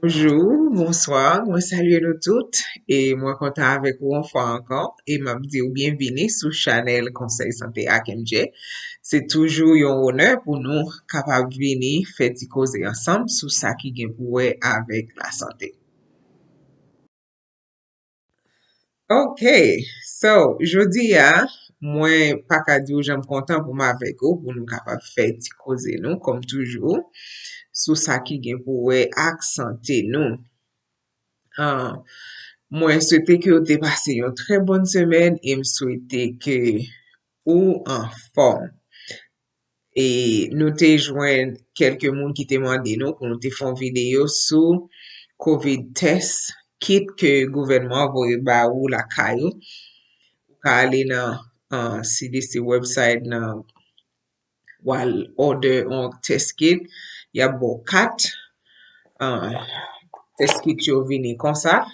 Bonjour, bonsoir, moi salue nous toutes et moi content avec vous une fois encore et m'a dit bienvenue sur Chanel Conseil Santé AKMJ. C'est toujours un honneur pour nous capable venir faire causer ensemble sur ça qui gagne pour avec la santé. Ok, so jodi moi pas qu'à dire j'aime content pour m'avec vous pour nous capable faire causer nous comme toujours sur ça qui gagne pour ak santé nous. Moi, souhaite que vous ayez passé une très bonne semaine et me souhaite que ou en forme. Et nous te joindre quelques monde qui te demandé nous pour nous te faire une vidéo sur COVID test kit que le gouvernement voye ba ou Lakay. Ou ka aller dans CDC website dans wal order un test kit. Il y a bon 4 test kit yo vini comme ça.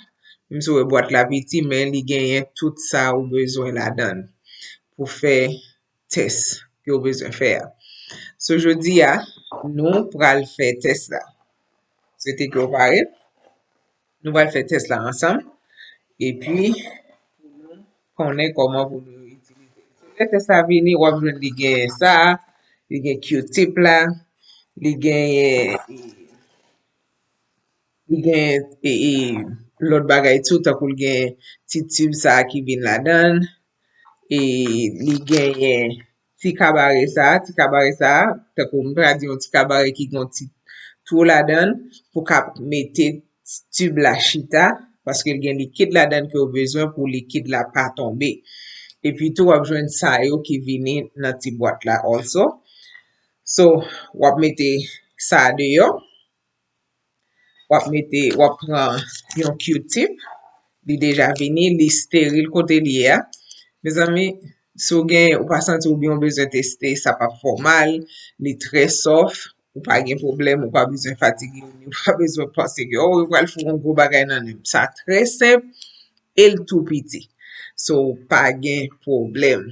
Même si vous boîte la petit, mais li gagne tout ça ou besoin la donne pour faire test que vous besoin faire. So jodi nous pral faire test là. C'était que vous parlez. Nous allons faire test là ensemble et puis connaître comment vous l'utiliser. Le test ça vini ou besoin li gagne ça, li gagne Q-tip là, li gagne l'autre bagay tout pour gagne petit tube ça qui vient la donne. Et li genyen ti kabare ça, te pou mpra di yon ti kabare ki gon ti tou la dan pou ka mette tube la chita parce que gen liquide la dan ki ou besoin pour liquide la pa tombe. Et puis tout wap jwen sa yo ki vini nan ti boîte la also. So wap mette sa de yo. Wap pran yon Q-tip. Li deja vini, li steril kote li ya. Mes amis, si vous gen ou pas senti ou bien besoin tester, ça pas formal, li très soft, ou pas gen problème, ou pas besoin fatigué, ou pas besoin penser que oh, ou va le faire un gros bagay nan nem. Ça très simple et le tout petit. So pas gen problème.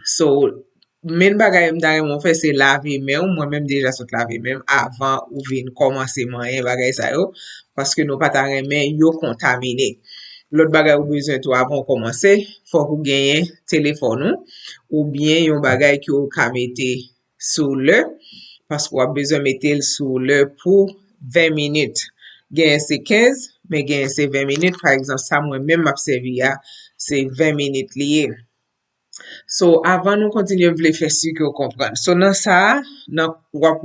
So men bagay m'da remon fè c'est laver main, moi-même déjà sot laver main avant ou vin commencer manger bagay sa yo parce que nous pas ta remen yo contaminé. L'autre bagay ou besoin tout avant commencer, faut que gagner téléphone ou bien yon bagay ki ou ka mette sous le parce qu'on a besoin mettre sous le pour 20 minutes. Gagner c'est 15, mais gagner c'est 20 minutes par exemple ça moi même m'a servi c'est 20 minutes lié. So avant nous continuer vle faire sûr que vous comprenez. So dans ça, nan wap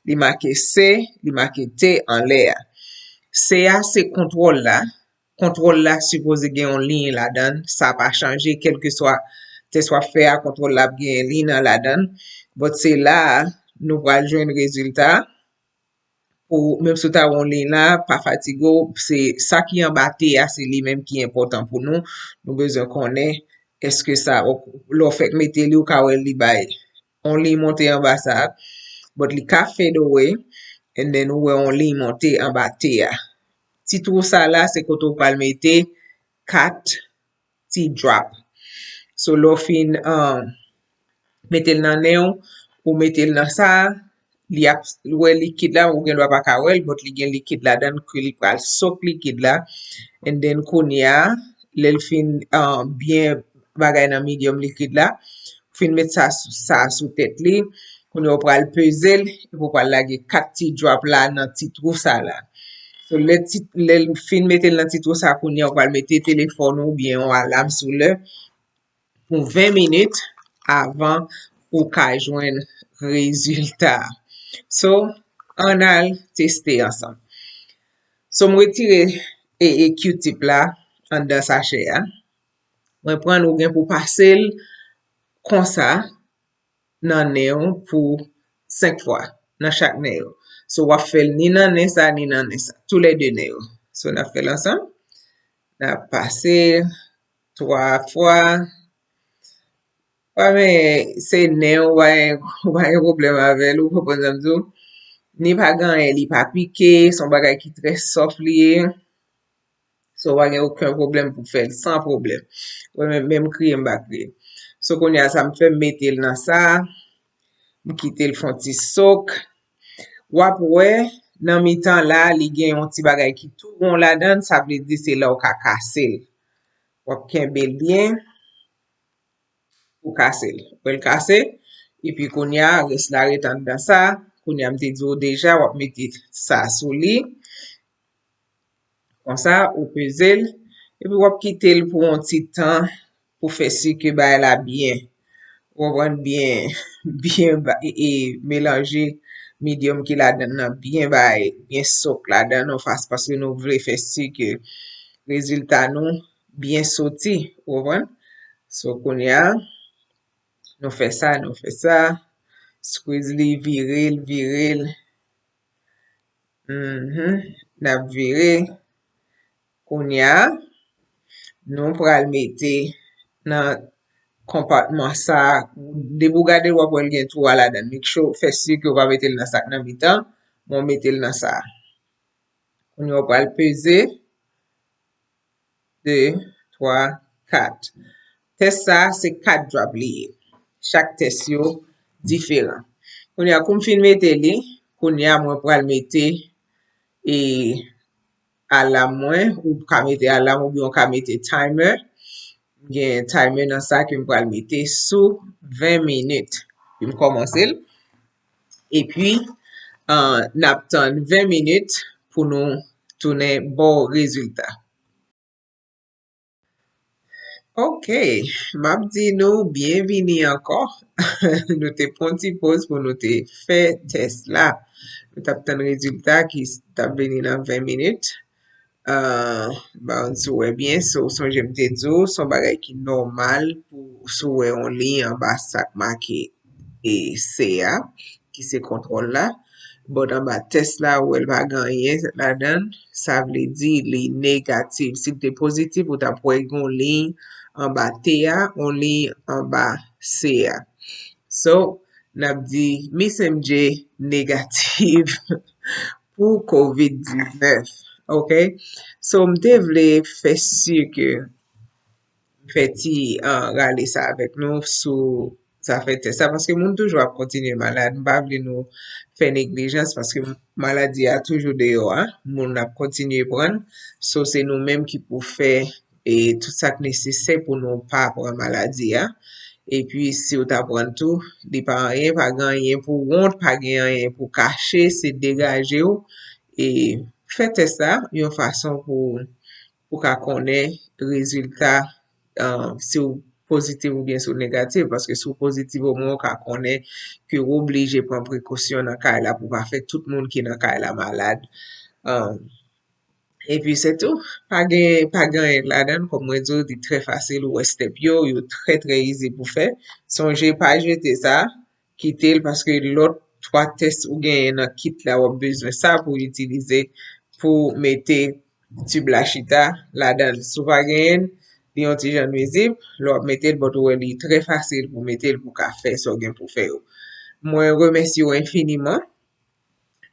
li marqué C, li marqué T en l'air. C c'est contrôle là. Contrôle là supposé gen en ligne la donne, ça pas changer quel que soit te soit fait à contrôle là gen ligne dans la donne. But c'est là nous va joindre résultat ou même si ta en ligne là pas fatigo, c'est ça qui en batté c'est lui même qui est important pour nous. Nous besoin connaître est-ce que ça l'on fait mettre li ou ka li bay on li monter en bas ça but li ka fade away and then on li monter en bas te ti trou ça là c'est quand on va mettre 4 ti drop so l'on fin mettre nan néon ou mettre dans ça li a liquide là ou gen doit pas ka wel but li gen liquide là dan que li pral sok liquide là and then konya l'el fin bien bagay nan medium liquide là fin mettre ça sous tête li qu'on on pral peser pour pral lage 4 ti drop là dans ti trou ça là so le fin mettre dans ti trou ça qu'on on pral mettre téléphone ou bien on alarme sous le pour 20 minutes avant ou ka joindre résultat. So on a testé ensemble. So me retire et Q-tip là en dans sachet on prend ou gen pour passer comme ça nan néon pour 5 fois dans chaque néon. So on fait ni nan né ça ni nan né ça tous les deux néon. So on a fait ensemble. On a passé 3 fois. Ouais mais c'est néon ouais un problème avec ou pour exemple ni pas gagner li pas piqué son bagay qui très soft lié. So on a aucun problème pour faire sans problème. Ouais même crier m'ba crier. So qu'on y a ça me fait mettre dans ça, me quitter le font ti soak. Wap nan mi tan la, li gen yon ti bagay ki tou ron la dan, sa vle di se la ou ka kasel. Wap kembel bien, ou kasel. Ou el kase, epi konya, res la retan dan sa, konya mte di ou deja, wap mette sa sou li, kon sa, ou pezel, epi wap kitel pou yon ti tan, pou fè si ke ba la bien. Wap bien, bien mélanger medium ki la dan nan, bien sok la dan nou fas, paske nou vle fè si ke rezultat nou bien soti, wap. So konya, nou fè sa, squeeze li, viril, nap vire, konya, nou pral mette nan kompatman sa, debou gade wap wèl gen tou ala dan, make sure fè si ke wap metel nan sak nan mitan, moun metel nan sa. Konya wap wèl peze, 2, 3, 4. Test sa, se 4 drop liye. Chak test yo, diferan. Konya koum fin mette li, konya mwen pral mette, alam mwen, ou ka mette alam, ou biyon ka mette timer, gen timer nan sa ke m pral mette sou 20 minute. Pi m komanse l. E pi, nap tan 20 minute pou nou tounen bon rezultat. Ok, map di nou, bienvini ankon. Nou te pon ti pose pou nou te fe test la. Nou tap tan rezultat ki tap veni nan 20 minute. Ba on souwe bien, son jemte dzo, son bagay ki normal pou souwe on li an ba sak make e CA, ki se kontrol la. Bon an ba test la ou el va ganyen la dan, sa vle di li negatif. Si te pozitif ou ta pou gon li an ba TA, on li an ba CA. So, nap di MSMJ negatif pou COVID-19. Ok? So, mte vle fè si ke fè ti rale sa avèk nou sou sa fè test sa, paske moun toujwa kontinye malade, mba vle nou fè neglijans, paske maladi a toujou deyo, moun ap kontinye pran, so se nou menm ki pou fè tout sa k nesesè pou nou pa pran maladi, e pi si ou ta pran tou, di pa anyen, pa ganyen pou wont, pa ganyen pou kache, se degaje ou, e fè test sa, yon fason pou ka konen rezultat si ou pozitif ou bien sou negatif, paske sou pozitif ou moun ka konen ki ou oblige pran prekosyon nan ka la pou pa fè tout moun ki nan ka la malade. E pi se tou, pa gen la dan, kom mwen zo, di tre fasil ou step yo tre easy pou fè. Sonje pa jete sa, kitel, paske lot 3 test ou gen nan kit la wap bezwen sa pou utilize pou mette tube la chita la dan. Sou pa gen, li yon ti jan nwezib, lo ap mette l bot ou li tre fasil pou mette l pou ka fè so gen pou fè yo. Mwen remersi yo infiniment.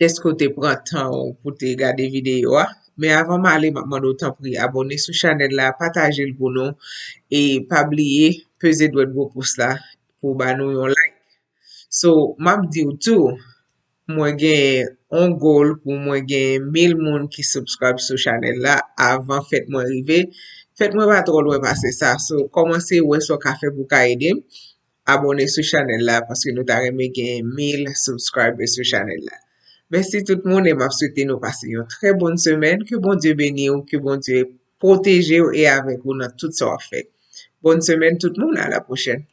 Esko te pran tan pou te gade videyo a. Mais avant m'aller mando tan pri abonne sou chanel la, PATAGEL pou nou, et pa bliye, peze dwet go pouce la, pou ba nou yon like. So, map di ou tou, mwen gen on goal pou mwen gen 1000 moun ki subscribe sou chanel la, avant fèt mwen rive. Fèt mwen pa tro lwen pase sa, so, komanse wè so ka fè pou ka edem, abonne sou chanel la, paske nou ta reme gen 1000 subscribe sou chanel la. Merci tout le monde et m'a souhaité nous passer une très bonne semaine. Que bon Dieu bénisse ou, que bon Dieu protège ou et avec vous dans tout ça fait. Bonne semaine tout le monde, à la prochaine.